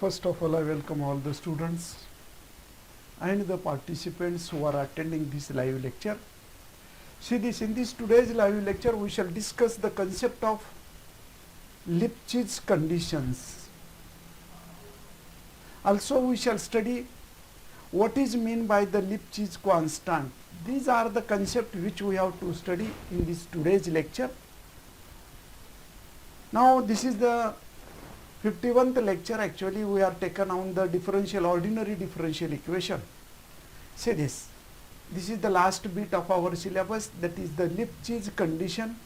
First of all, I welcome all the students and the participants who are attending this live lecture. See this, in this today's live lecture we shall discuss the concept of Lipschitz conditions. Also we shall study what is meant by the Lipschitz constant. These are the concepts which we have to study in this today's lecture. Now this is the 51st lecture. Actually we are taken on the ordinary differential equation. Say this is the last bit of our syllabus, that is the Lipschitz condition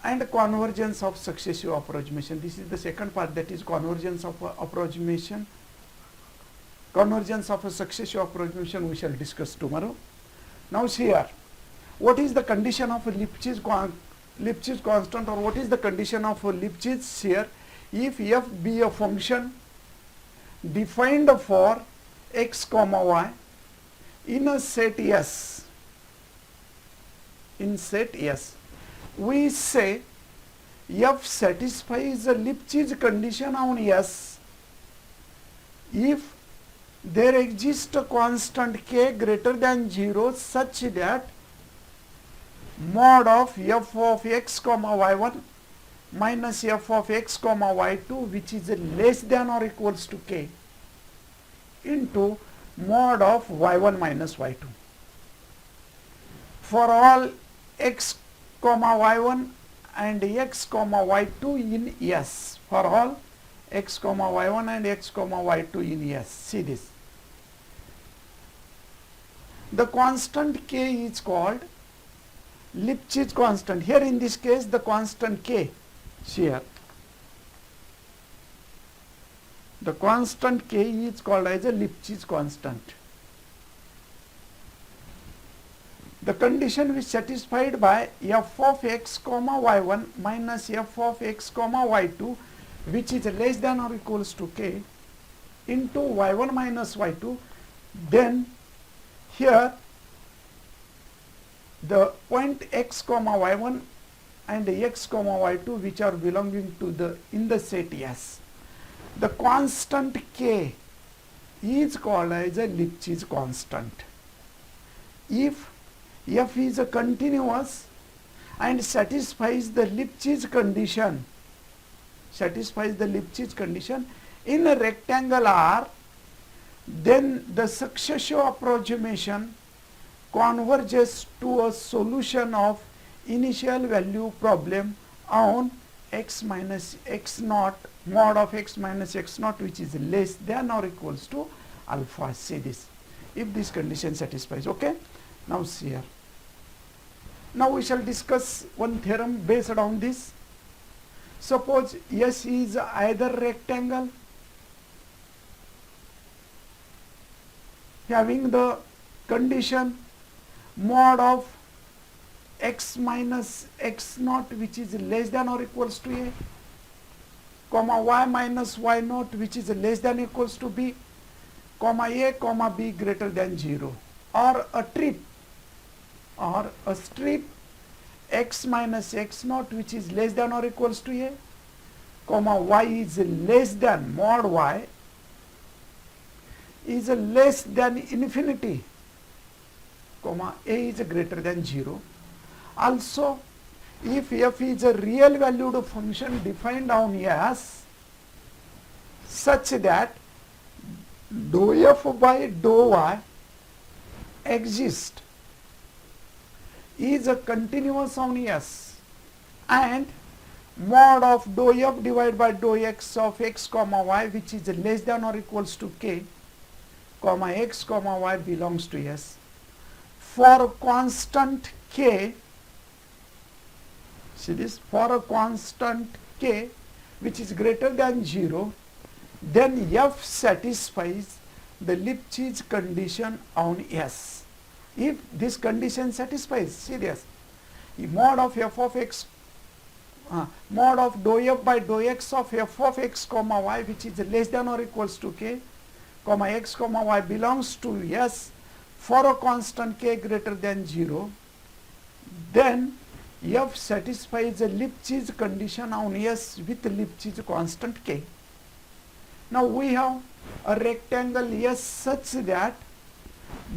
and convergence of successive approximation. This is the second part, that is convergence of approximation. Convergence of a successive approximation we shall discuss tomorrow. Now see here, what is the condition of a Lipschitz constant, or what is the condition of a Lipschitz here? If f be a function defined for x comma y in a set S, we say f satisfies the Lipschitz condition on S if there exists a constant k greater than 0 such that mod of f of x comma y1 minus f of x comma y2, which is less than or equals to k, into mod of y1 minus y2 for all x comma y1 and x comma y2 in S. For all x comma y1 and x comma y2 in S. See this. The constant k is called Lipschitz constant. Here in this case the constant k, here the constant k is called as a Lipschitz constant. The condition is satisfied by f of x comma y1 minus f of x comma y2, which is less than or equals to k, into y1 minus y2. Then here the point x comma y1 and x comma y2 which are belonging to the in the set S. The constant k is called as a Lipschitz constant. If f is a continuous and satisfies the Lipschitz condition in a rectangle R, then the successive approximation converges to a solution of initial value problem on x minus x naught, mod of x minus x naught, which is less than or equals to alpha. Say this, if this condition satisfies. Okay, now see here. Now we shall discuss one theorem based on this. Suppose S is either rectangle having the condition mod of x minus x naught, which is less than or equals to a, comma y minus y naught, which is less than or equals to b, comma a comma b greater than 0, or a strip x minus x naught, which is less than or equals to a, comma y is less than, mod y is less than infinity, comma a is greater than 0. Also, if f is a real valued function defined on S such that dou f by dou y exist, is a continuous on S, and mod of dou f divided by dou x of x comma y, which is less than or equals to k, comma x comma y belongs to S. For a constant k, see this, for a constant k which is greater than 0, then f satisfies the Lipschitz condition on S. If this condition satisfies, see this, mod of f of x, mod of dou f by dou x of f of x comma y, which is less than or equals to k, comma x comma y belongs to S for a constant k greater than 0, then f satisfies the Lipschitz condition on S with Lipschitz constant k. Now we have a rectangle S such that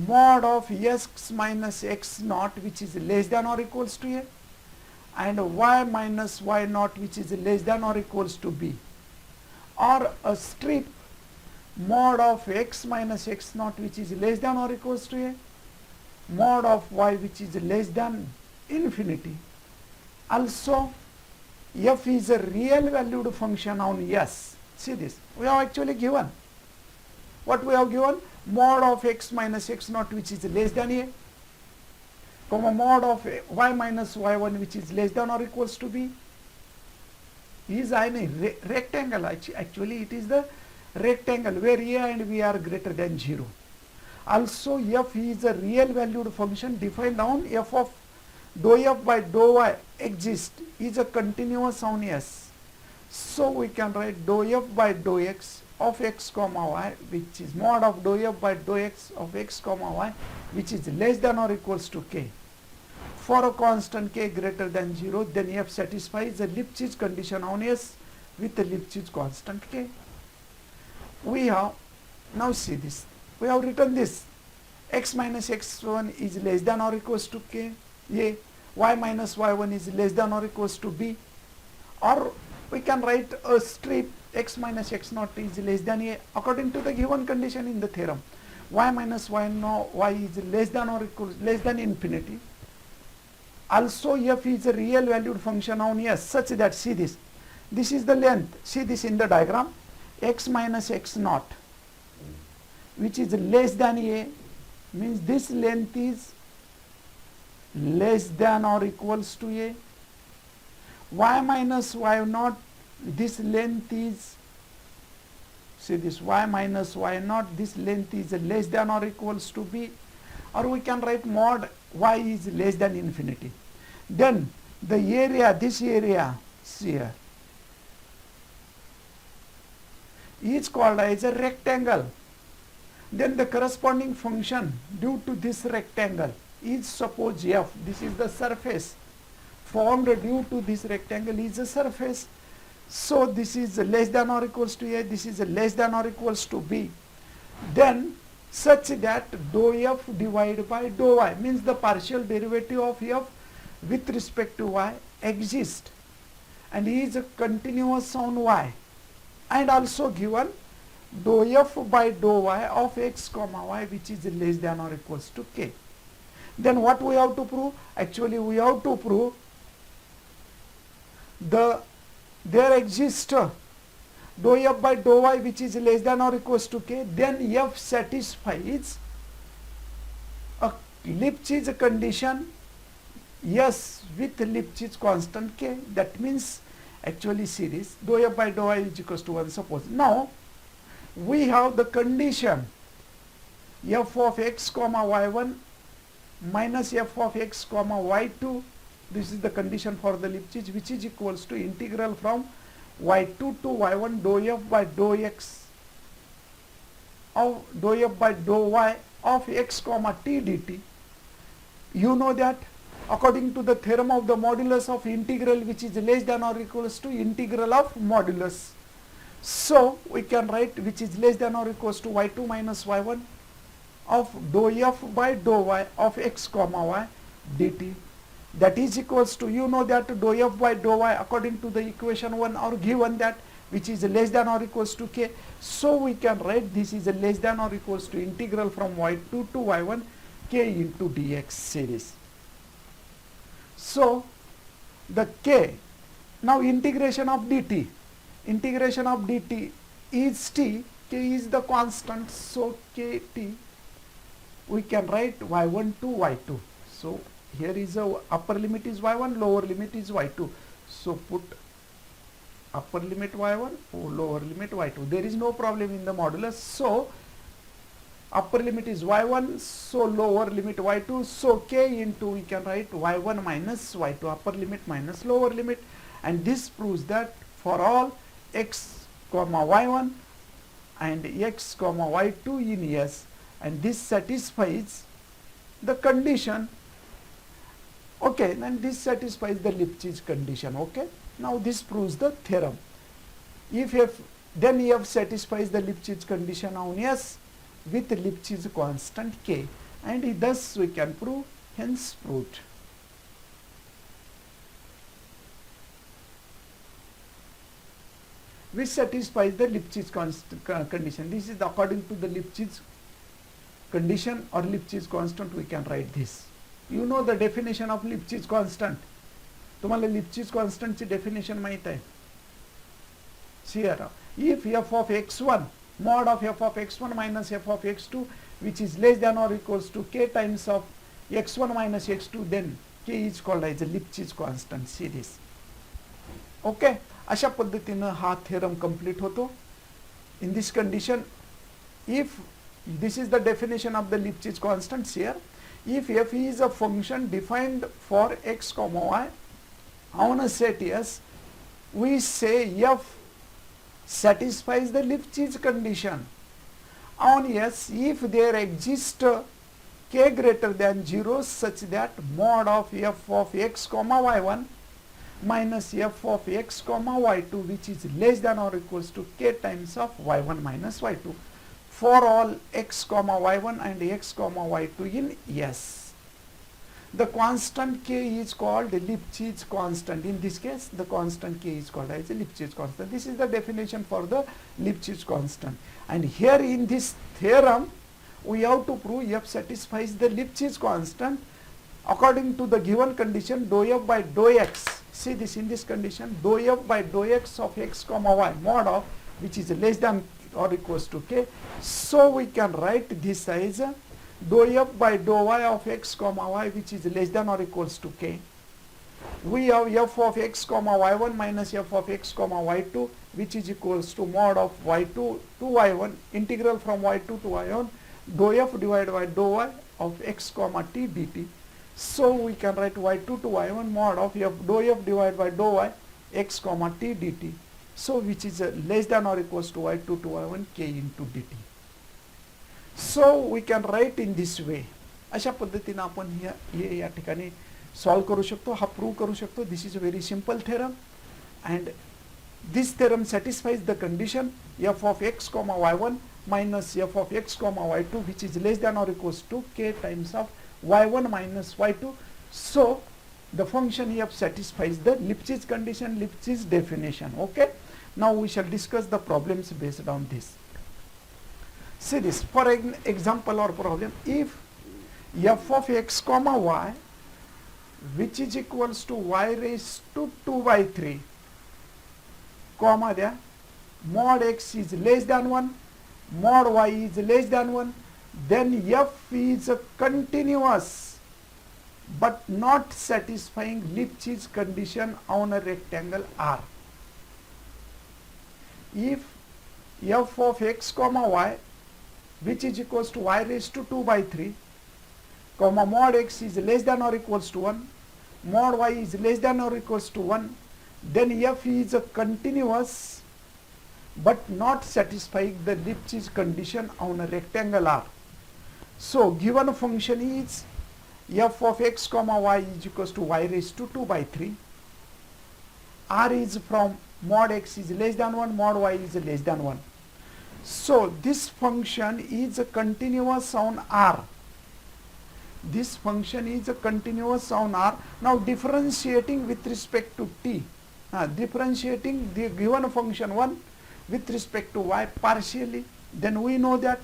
mod of x minus x naught, which is less than or equals to a, and y minus y naught, which is less than or equals to b, or a strip mod of x minus x naught, which is less than or equals to a, mod of y, which is less than infinity. Also, f is a real valued function on S. See this, we have actually given, what we have given, mod of x minus x naught, which is less than a, comma mod of y minus y1, which is less than or equals to b, is a rectangle. Actually it is the rectangle where a and b are greater than 0. Also, f is a real valued function defined on f of dou f by dou y exists, is a continuous on S. So we can write dou f by dou x of x comma y, which is mod of dou f by dou x of x comma y, which is less than or equals to k. For a constant k greater than 0, then f satisfies the Lipschitz condition on S with the Lipschitz constant k. We have, now see this, we have written this, x minus x1 is less than or equals to k, a, y minus y1 is less than or equals to b, or we can write a strip x minus x naught is less than a according to the given condition in the theorem, y minus y is less than or equals less than infinity. Also, f is a real valued function on S such that, see this, this is the length, see this in the diagram, x minus x naught, which is less than a, means this length is less than or equals to a, y minus y naught, this length is, see this, y minus y naught, this length is less than or equals to b, or we can write mod y is less than infinity. Then the area, this area here is called as a rectangle. Then the corresponding function due to this rectangle is, suppose f, this is the surface formed due to this rectangle is a surface. So this is less than or equals to a, this is less than or equals to b. Then such that dou f divided by dou y, means the partial derivative of f with respect to y exists and is continuous on y, and also given dou f by dou y of x comma y, which is less than or equals to k. Then what we have to prove? Actually we have to prove there exists dou f by dou y which is less than or equals to k, then f satisfies a Lipschitz condition yes with Lipschitz constant k. That means actually see this, dou f by dou y is equals to 1. Suppose now we have the condition f of x comma y1 minus f of x comma y2, this is the condition for the Lipschitz, which is equals to integral from y2 to y1 dou f by dou x of dou f by dou y of x comma t dt. You know that according to the theorem of the modulus of integral, which is less than or equals to integral of modulus. So we can write which is less than or equals to y2 minus y1 of dou f by dou y of x comma y dt. That is equals to, you know that dou f by dou y according to the equation 1 or given that which is less than or equals to k. So we can write this is less than or equals to integral from y2 to y1 k into dx series. So the k, now integration of dt is t, k is the constant, so kt we can write y1 to y2. So here is a upper limit is y1, lower limit is y2. So put upper limit y1, lower limit y2. There is no problem in the modulus. So upper limit is y1, so lower limit y2. So k into, we can write y1 minus y2, upper limit minus lower limit. And this proves that for all x comma y1 and x comma y2 in S, and this satisfies the condition. Okay, and this satisfies the Lipschitz condition. Okay, now this proves the theorem. If f then F satisfies the Lipschitz condition on S with Lipschitz constant K, and thus we can prove, hence proved. Which satisfies the Lipschitz condition. This is according to the Lipschitz condition or Lipschitz constant, we can write this. You know the definition of Lipschitz constant. तुम्हाला Lipschitz constant ची definition माहित आहे. See here, if f of x1 mod of f of x1 minus f of x2 which is less than or equals to k times of x1 minus x2, then k is called as a Lipschitz constant. See this. Okay, अशा पद्धतीनं हा theorem complete होतो. In this condition, if this is the definition of the Lipschitz constants here, if f is a function defined for x comma y on a set S, we say f satisfies the Lipschitz condition on S if there exists k greater than 0 such that mod of f of x comma y1 minus f of x comma y2 which is less than or equals to k times of y1 minus y2 for all x comma y1 and x comma y2 in S. The constant k is called Lipschitz constant. In this case, the constant k is called as a Lipschitz constant. This is the definition for the Lipschitz constant. And here in this theorem, we have to prove f satisfies the Lipschitz constant according to the given condition dou f by dou x. See this, in this condition, dou f by dou x of x comma y mod of which is less than or equals to k. So we can write this as dou f by dou y of x comma y which is less than or equals to k. We have f of x comma y1 minus f of x comma y2 which is equals to mod of y2 to y1 integral from y2 to y1 dou f divided by dou y of x comma t dt. So we can write y2 to y1 mod of f dou f divided by dou y x comma t dt. So which is less than or equals to y2 to y1 k into dt. So we can write in this way. अशा पद्धतीने आपण हे या ठिकाणी solve करू शकतो, हा prove करू शकतो. This is a very simple theorem and this theorem satisfies the condition f of x comma y1 minus f of x comma y2 which is less than or equals to k times of y1 minus y2. So the function f satisfies the Lipschitz condition, Lipschitz definition. Okay, now we shall discuss the problems based on this. See this, for an example or problem, if f of x comma y which is equals to y raised to 2 by 3 comma there mod x is less than 1 mod y is less than 1, then f is a continuous but not satisfying Lipschitz condition on a rectangle R. If f of x comma y which is equals to y raised to 2 by 3 comma mod x is less than or equals to 1 mod y is less than or equals to 1, then f is a continuous but not satisfying the Lipschitz condition on a rectangle R. So given function is f of x comma y is equals to y raised to 2 by 3. R is from mod x is less than 1, mod y is less than 1. So this function is a continuous on R. This function is a continuous on R. Now differentiating with respect to t, differentiating the given function 1 with respect to y partially, then we know that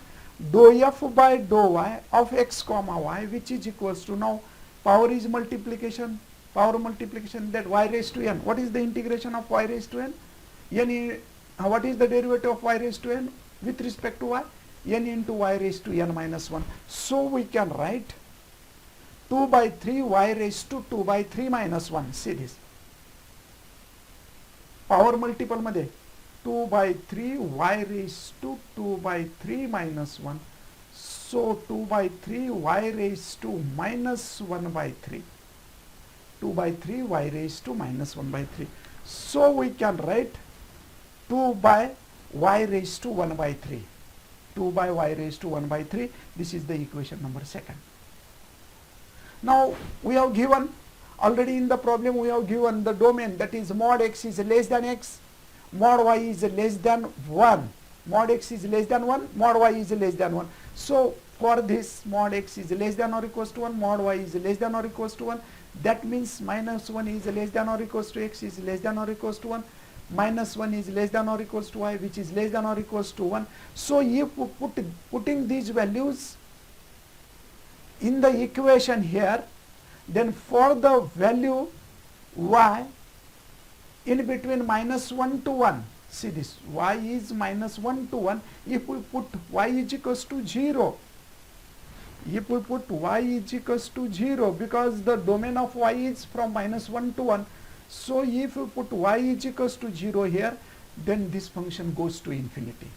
dou f by dou y of x comma y which is equals to, now power is multiplication, power multiplication, that y raised to n. What is the integration of y raised to n? What is the derivative of y raised to n with respect to y? N into y raised to n minus 1. So we can write 2 by 3 y raised to 2 by 3 minus 1. See this. Power multiple मध्ये 2 by 3 y raised to 2 by 3 minus 1. So 2 by 3 y raised to minus 1 by 3. 2 by 3 y raised to minus 1 by 3. So we can write 2 by y raised to 1 by 3. 2 by y raised to 1 by 3. This is the equation number 2. Now we have given, already in the problem we have given the domain, that is mod x is less than x, mod y is less than 1, mod x is less than 1, mod y is less than 1. So for this, mod x is less than or equals to 1, mod y is less than or equals to 1. That means minus 1 is less than or equals to x is less than or equals to 1. Minus 1 is less than or equals to y, which is less than or equals to 1. So if putting these values in the equation here, then for the value y in between minus 1 to 1, see this, y is minus 1 to 1, if we put y is equals to 0, if we put y is equals to 0, because the domain of y is from minus 1 to 1, so if we put y is equals to 0 here, then this function goes to infinity.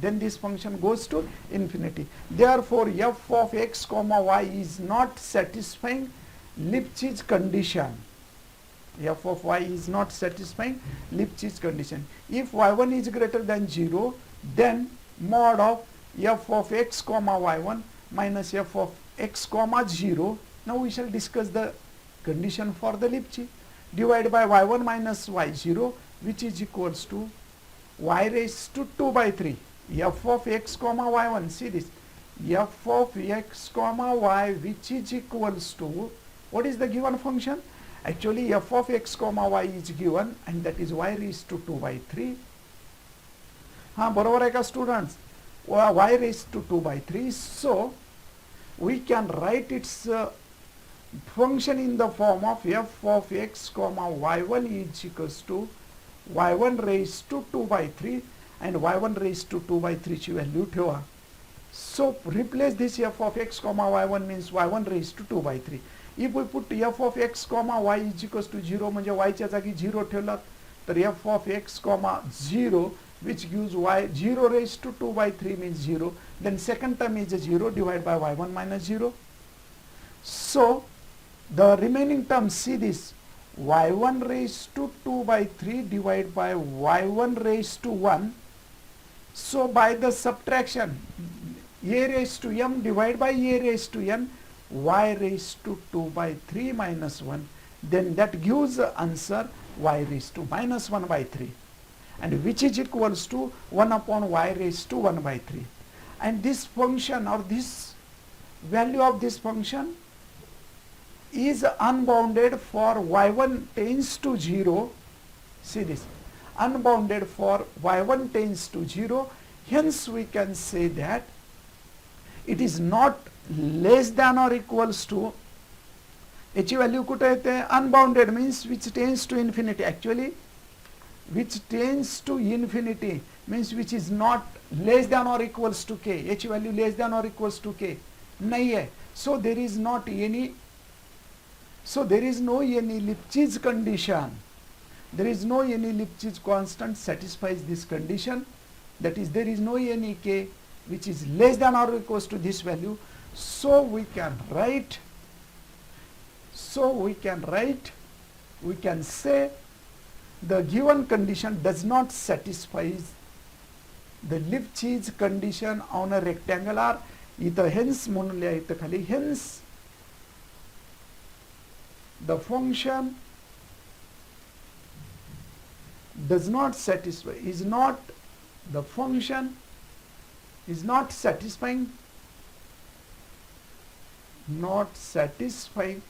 Then this function goes to infinity. Therefore, f of x comma y is not satisfying Lipschitz condition. F of y is not satisfying Lipschitz condition. If y1 is greater than 0, then mod of f of x comma y1 minus f of x comma 0. Now we shall discuss the condition for the Lipschitz. Divided by y1 minus y0, which is equals to y raised to 2 by 3. F of x comma y1, see this, f of x comma y, which is equals to, what is the given function? Actually f of x comma y is given, and that is y raised to 2 by 3. बरोबर आहे का students? Y raised to 2 by 3. So we can write its function in the form of f of x comma y1 is equals to y1 raised to 2 by 3 and y1 raised to 2 by 3 ची value ठेवा. So replace this f of x comma y1 means y1 raised to 2 by 3. If we put f of x comma y is equals to 0, म्हणजे y च्या जागी 0 ठेवलात, तर f of x comma 0, which gives y 0 raised to 2 by 3 means 0. Then second term is 0 divided by y1 minus 0. So the remaining term, see this, y1 raised to 2 by 3 divided by y1 raised to 1. So by the subtraction, a raised to m divided by a raised to n, y raised to 2 by 3 minus 1, then that gives the answer y raised to minus 1 by 3, and which is equals to 1 upon y raised to 1 by 3. And this function, or this value of this function, is unbounded for y1 tends to 0. See this, unbounded for y1 tends to 0. Hence we can say that it is not less than or equals to, याची value कुठे येते? Unbounded means which tends to infinity. Actually which tends to infinity means which is not less than or equals to K. याची value less than or equals to K नाही आहे. So there is not any, so there is no any Lipschitz condition, there is no any Lipschitz constant satisfies this condition, that is there is no any k which is less than or equals to this value. So we can write, we can say the given condition does not satisfy the Lipschitz condition on a rectangular. इथं hence म्हणून लिहा इथं खाली, hence the function does not satisfy, is not, the function is not satisfying, not satisfying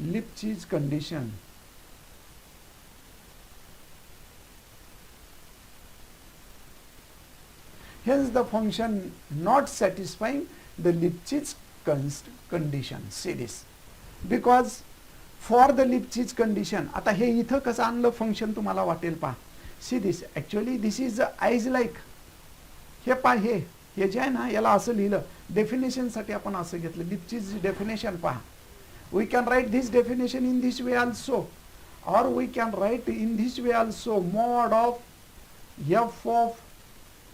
Lipschitz condition. Hence the function not satisfying the Lipschitz condition. See this, because for the Lipschitz condition, आता हे इथं कसं आणलं function तुम्हाला वाटेल पहा. See this, actually this is आयज like, हे पहा, हे जे आहे ना याला असं लिहिलं डेफिनेशनसाठी आपण असं घेतलं. Lipschitz डेफिनेशन पहा. We can write this definition in this way also, or we can write in this way also, mod of f of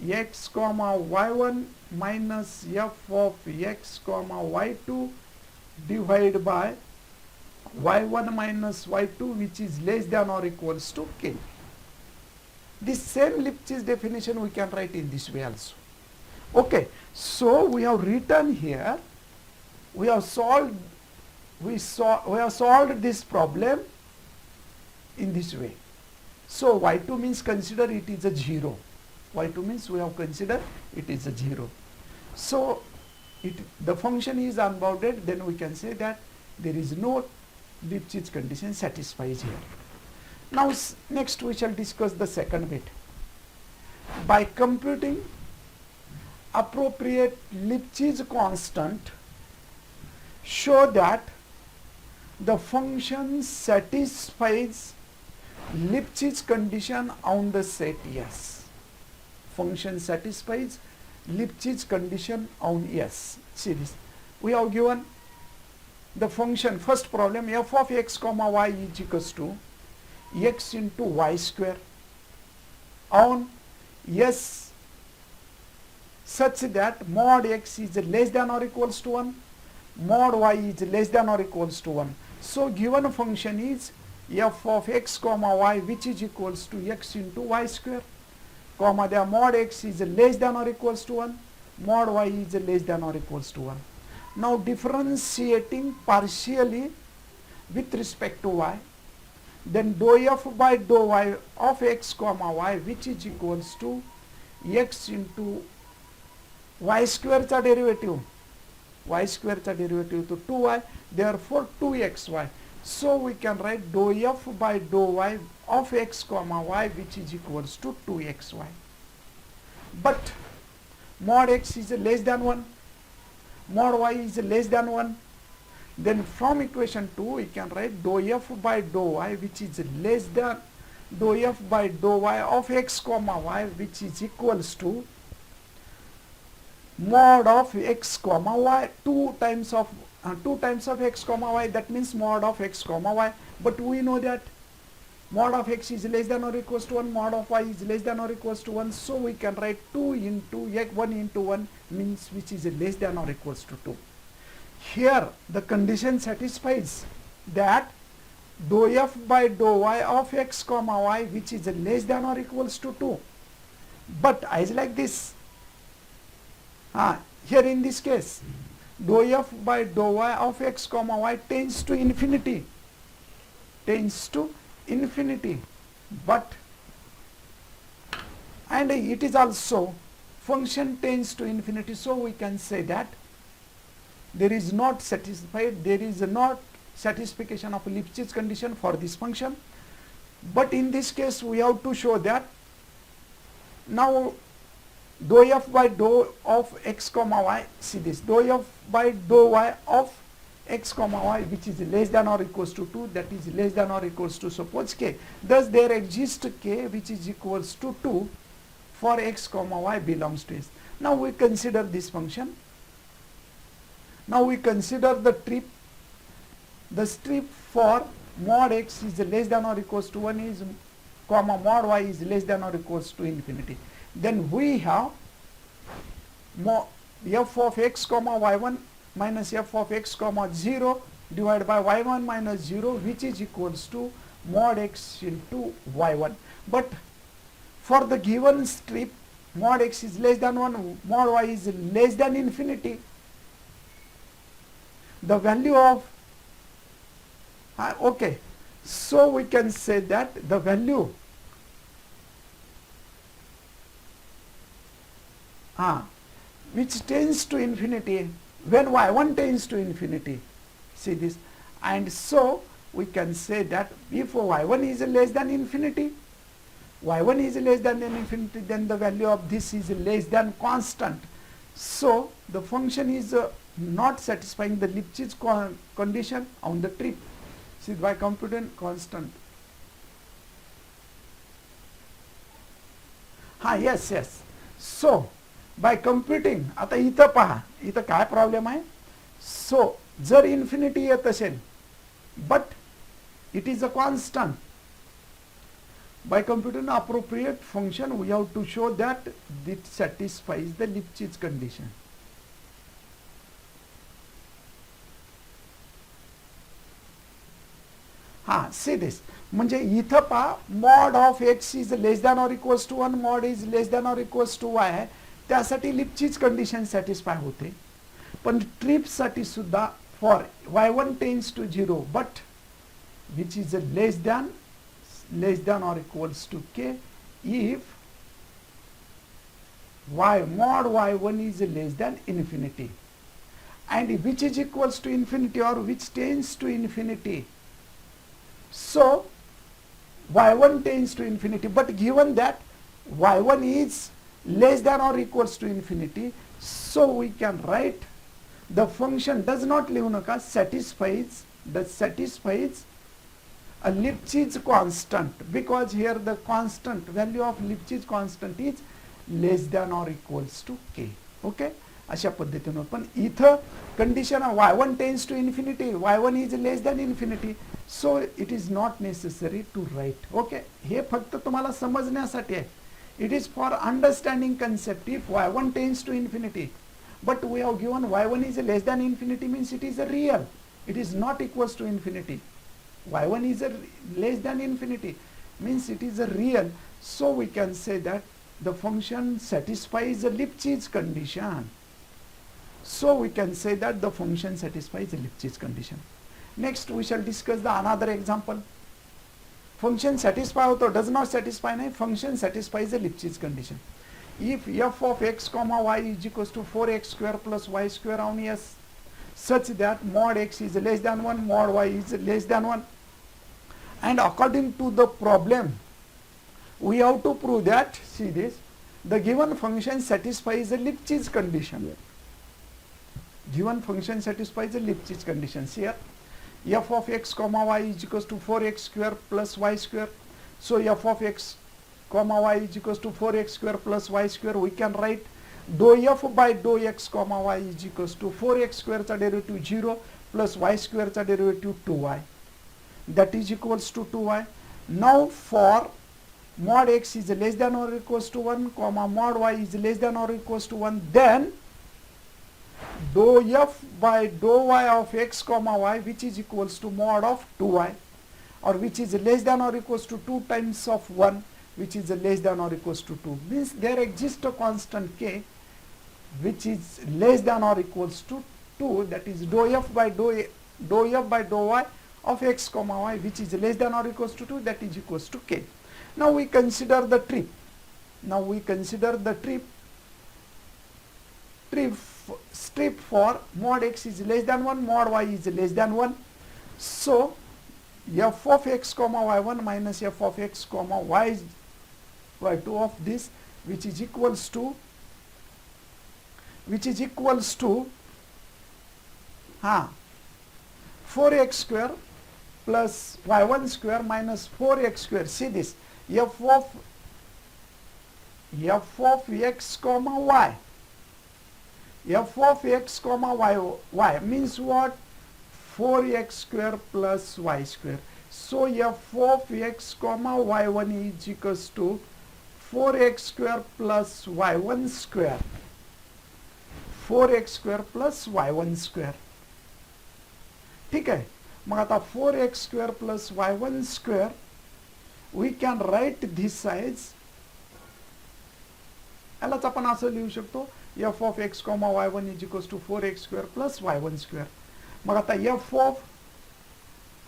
x comma y1 minus f of x comma y2 divided by y1 minus y2, which is less than or equals to k. This same Lipschitz definition we can write in this way also. Okay, so we have written here, we have solved this problem in this way. So y2 means consider it is a 0. y2 means we have considered it is a 0. So the function is unbounded, then we can say that there is no Lipschitz condition satisfies here. Now next we shall discuss the second bit. By computing appropriate Lipschitz constant, show that the function satisfies Lipschitz condition on the set S. Function satisfies Lipschitz condition on S. See this. We have given the function, first problem, f of x comma y is equals to x into y square on S such that mod x is less than or equals to 1, mod y is less than or equals to 1. So given function is f of x comma y which is equals to x into y square, comma the mod x is less than or equals to 1, mod y is less than or equals to 1. Now differentiating partially with respect to y, then dou f by dou y of x comma y which is equals to x into y square चा derivative, y square चा derivative to 2y, therefore 2xy. So we can write dou f by dou y of x comma y which is equals to 2xy. But mod x is less than 1, mod y is less than 1, then from equation 2 we can write dou f by dou y which is less than dou f by dou y of x comma y which is equals to mod of x comma y 2 times of x comma y, that means mod of x comma y. But we know that mod of x is less than or equals to 1, mod of y is less than or equals to 1, so we can write 2 into x, 1 into 1 means which is less than or equals to 2. Here the condition satisfies that dou f by dou y of x comma y which is less than or equals to 2. But as like this, here in this case dou f by dou y of x comma y tends to infinity, but and it is also function tends to infinity, so we can say that there is not satisfaction of Lipschitz condition for this function. But in this case we have to show that now dou f by dou of x comma y, see this, dou f by dou y of x comma y which is less than or equals to 2, that is less than or equals to suppose k. Thus there exists k which is equals to 2 for x comma y belongs to S. Now we consider this function. Now we consider the strip for mod x is less than or equals to 1 is comma mod y is less than or equals to infinity. Then we have f of x comma y1 minus f of x comma 0 divided by y1 minus 0 which is equals to mod x into y1. But for the given strip mod x is less than 1, mod y is less than infinity, the value of okay, so we can say that the value which tends to infinity when y1 tends to infinity, see this, and so we can say that if y1 is less than infinity, then the value of this is less than constant. So the function is not satisfying the Lipschitz condition on the trip. See, by computing constant. Yes. So by computing, आता इथं पहा, इथं काय problem आहे. सो जर infinity येत असेल but it is a constant, by computing appropriate function we have to show that it satisfies the Lipschitz condition. See this, म्हणजे इथं पहा mod of x is less than or equals to 1, mod is less than or equals to y आहे, त्यासाठी Lipschitz condition satisfy होते. पण trip साठी सुद्धा for y1 tends to 0 but which is less than less than or equals to k if y mod y1 is less than infinity, and which is equals to infinity or which tends to infinity. So y1 tends to infinity, but given that y1 is less than or equals to infinity, so we can write the function does not satisfies a Lipschitz constant, because here the constant value of Lipschitz constant is less than or equals to k. Okay, अशा पद्धतीने. पण इथं condition y1 tends to infinity, y1 is less than infinity, so it is not necessary to write. Okay, हे फक्त तुम्हाला समजण्यासाठी आहे. It is for understanding concept. If y1 tends to infinity, but we have given y1 is less than infinity, means it is a real. It is not equals to infinity. y1 is a less than infinity, means it is a real. So we can say that the function satisfies the Lipschitz condition. So we can say that the function satisfies the Lipschitz condition. Next we shall discuss the another example. Function satisfy होतो, does not satisfy नहीं, function satisfies the Lipschitz condition. If f of x comma y is equals to 4x square plus y square on s, such that mod x is less than 1, mod y is less than 1, and according to the problem we have to prove that, see this, the given function satisfies the Lipschitz condition. Given function satisfies the Lipschitz conditions. Here f of x comma y is equals to 4x square plus y square. So f of x comma y is equals to 4x square plus y square. We can write dou f by dou x comma y is equals to 4x square चा derivative 0 plus y square चा derivative 2y. That is equals to 2y. Now for mod x is less than or equals to 1, comma mod y is less than or equals to 1, then dou f by dou y of x comma y, which is equals to mod of 2y, or which is less than or equals to 2 times of 1, which is less than or equals to 2, means there exists a constant k which is less than or equals to 2, that is dou f by dou y of x comma y, which is less than or equals to 2, that is equals to k. Now we consider the trip. Strip for mod x is less than 1, mod y is less than 1. So f of x comma y1 minus f of x comma y2 of this, which is equals to 4x square plus y1 square minus 4x square. See this, f of x comma y, f of x comma y means what? 4x square plus y square. So f of x comma y1 is equals to 4x square plus y1 square, 4x square plus y1 square. ठीक है. मग आता 4x square plus y1 square, we can write this as, यालाच आपण असं लिहू शकतो, f of x comma y1 is equals to 4x square plus y1 square. मग आता f of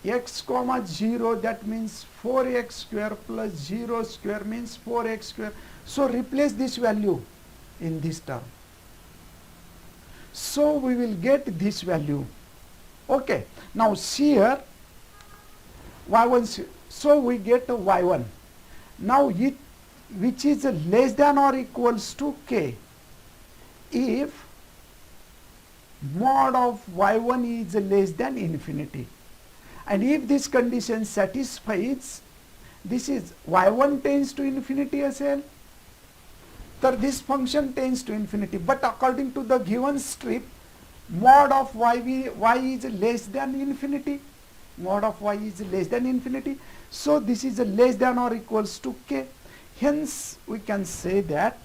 x comma 0, that means 4x square plus 0 square means 4x square. So replace this value in this term. So we will get this value. Okay, now see here y1, so we get y1. Now it, which is less than or equals to k, if mod of y1 is less than infinity, and if this condition satisfies, this is y1 tends to infinity असेल, तर this function tends to infinity, but according to the given strip, mod of y is less than infinity, mod of y is less than infinity, so this is less than or equals to k. Hence we can say that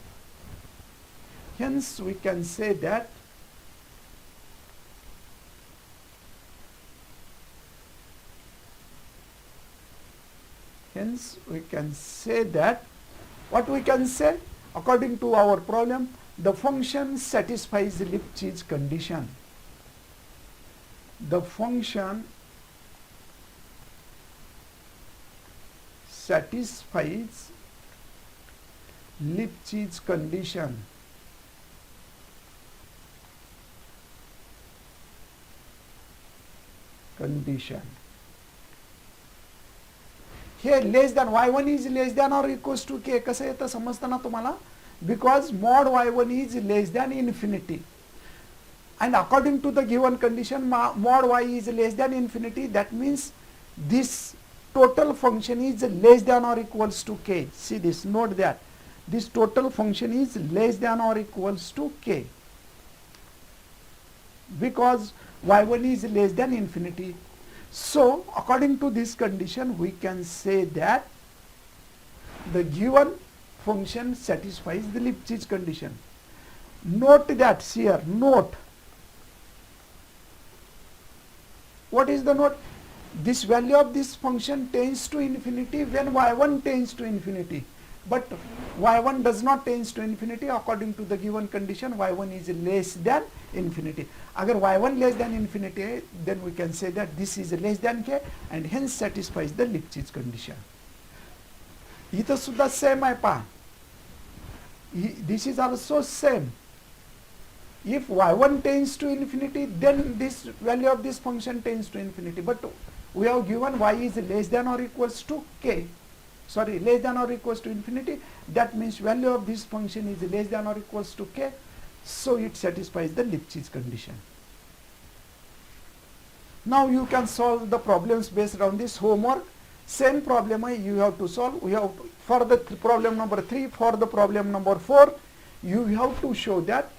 what we can say, according to our problem, the function satisfies the Lipschitz condition. The function satisfies Lipschitz condition हे less than y1 is less than or equals to k. कसं येतं समजतं ना तुम्हाला? Because mod y1 is less than infinity and according to the given condition mod y is less than infinity, that means this total function is less than or equals to k. See this, note that this total function is less than or equals to k because y1 is less than infinity. So according to this condition we can say that the given function satisfies the Lipschitz condition. Note that here, note, what is the note? This value of this function tends to infinity when y1 tends to infinity, but y1 does not tends to infinity. According to the given condition y1 is less than infinity. अगर y1 less than infinity है, then we can say that this is less than k and hence satisfies the Lipschitz condition. इथं सुद्धा same आहे पहा. This is also same. If y1 tends to infinity, then this value of this function tends to infinity, but we have given y is less than or equals to k, sorry, less than or equals to infinity. That means value of this function is less than or equals to k, so it satisfies the Lipschitz condition. Now you can solve the problems based on this homework. Same problem you have to solve. We have for the problem number 3, for the problem number 4, you have to show that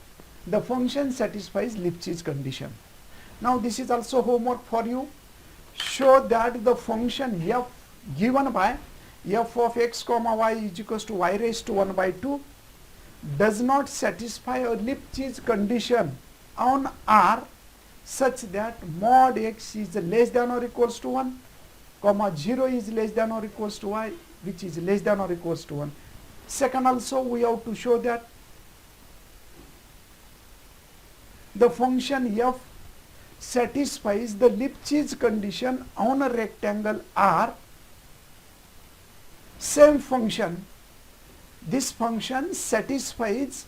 the function satisfies Lipschitz condition. Now this is also homework for you. Show that the function f given by f of x comma y is equals to y raised to 1 by 2 does not satisfy a Lipschitz condition on R such that mod x is less than or equals to 1, comma 0 is less than or equals to y, which is less than or equals to 1. Second, also we have to show that the function f satisfies the Lipschitz condition on a rectangle R. Same function, this function satisfies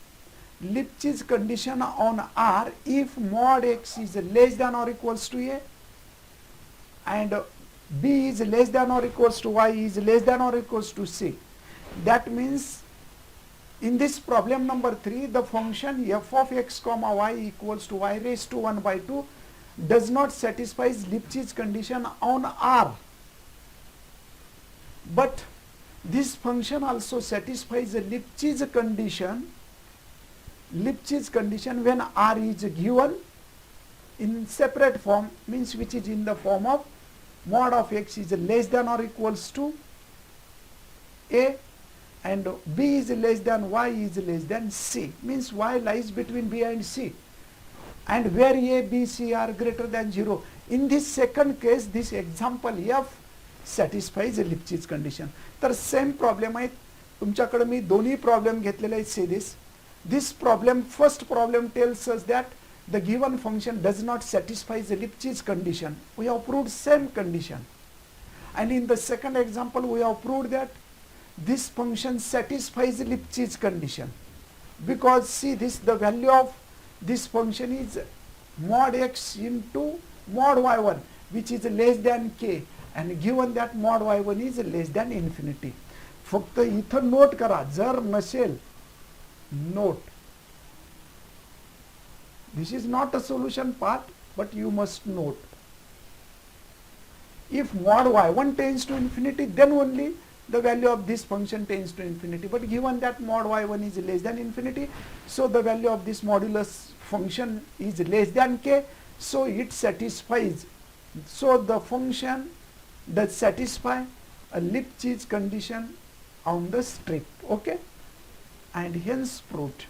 Lipschitz condition on R if mod x is less than or equals to a and b is less than or equals to y is less than or equals to c. That means in this problem number 3, the function f of x comma y equals to y raised to 1 by 2 does not satisfy Lipschitz condition on R, but this function also satisfies a Lipschitz condition when R is given in separate form, means which is in the form of mod of x is less than or equals to a and b is less than y is less than c, means y lies between b and c, and where a, b, c are greater than 0. In this second case, this example f satisfies a Lipschitz condition. तर same problem आहे तुमच्याकडे. मी दोन्ही problem घेतलेले आहेत series. This problem, first problem tells us that the given function does not satisfy the Lipschitz condition. We have proved same condition. And in the second example, we have proved that this function satisfies the Lipschitz condition. Because see this, the value of this function is mod x into mod y1, which is less than k. And given that mod y1 is less than infinity. फक्त इथं note करा, जर नसेल note, this is not a solution part, but you must note. If mod y1 tends to infinity, then only the value of this function tends to infinity. But given that mod y1 is less than infinity, so the value of this modulus function is less than k, so it satisfies. So the function does satisfy a Lipschitz condition on the strip, okay, and hence proved.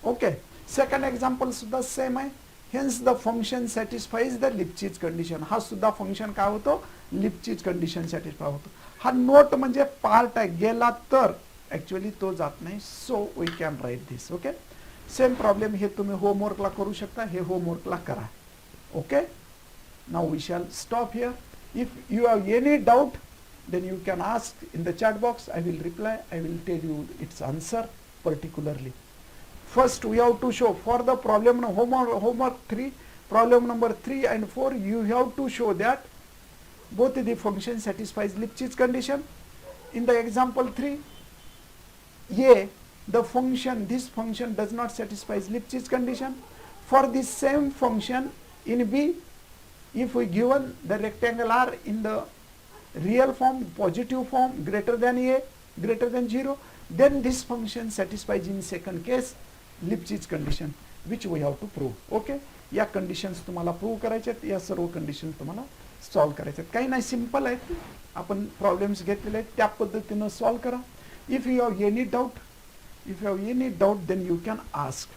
Okay, second example सुद्धा same आहे. Hence the function satisfies the Lipschitz condition. हा सुद्धा function काय होतो, Lipschitz condition satisfy होतो. हा note म्हणजे part आहे, गेला तर ऍक्च्युअली तो जात नाही. So we can write this. Okay, same problem हे तुम्ही होमवर्कला करू शकता, हे होमवर्कला करा. Okay. Now we shall stop here. If you have any doubt, then you can ask in the chat box. I will reply. I will tell you its answer particularly. First, we have to show for the problem homework 3, problem number 3 and 4, you have to show that both the function satisfies Lipschitz condition. In the example 3, A, the function, this function does not satisfy Lipschitz condition. For the same function in B, if we given the rectangle R in the real form, positive form, greater than A, greater than 0, then this function satisfies in second case Lipschitz condition, which we have to prove. Okay, या conditions तुम्हाला prove करायचे आहेत, या सर्व condition तुम्हाला solve करायचे आहेत. काही नाही, सिंपल आहेत. आपण प्रॉब्लेम्स घेतलेले आहेत त्या पद्धतीनं सॉल्व करा. If you have any doubt then you can ask.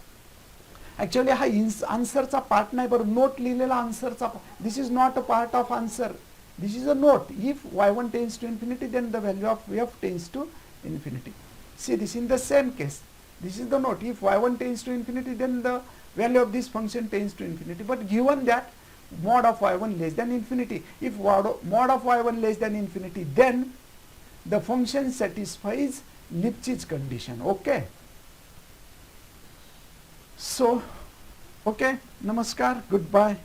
Actually हा आन्सरचा पार्ट नाही बरं, नोट लिहिलेला आन्सरचा. This is not a part of answer, this is a note. If y1 tends to infinity, then the value of f tends to infinity. See, this in the same case, this is the note. If y1 tends to infinity, then the value of this function tends to infinity. But given that mod of y1 less than infinity, if mod of y1 less than infinity, then the function satisfies Lipschitz condition. Okay. So, okay, namaskar, goodbye.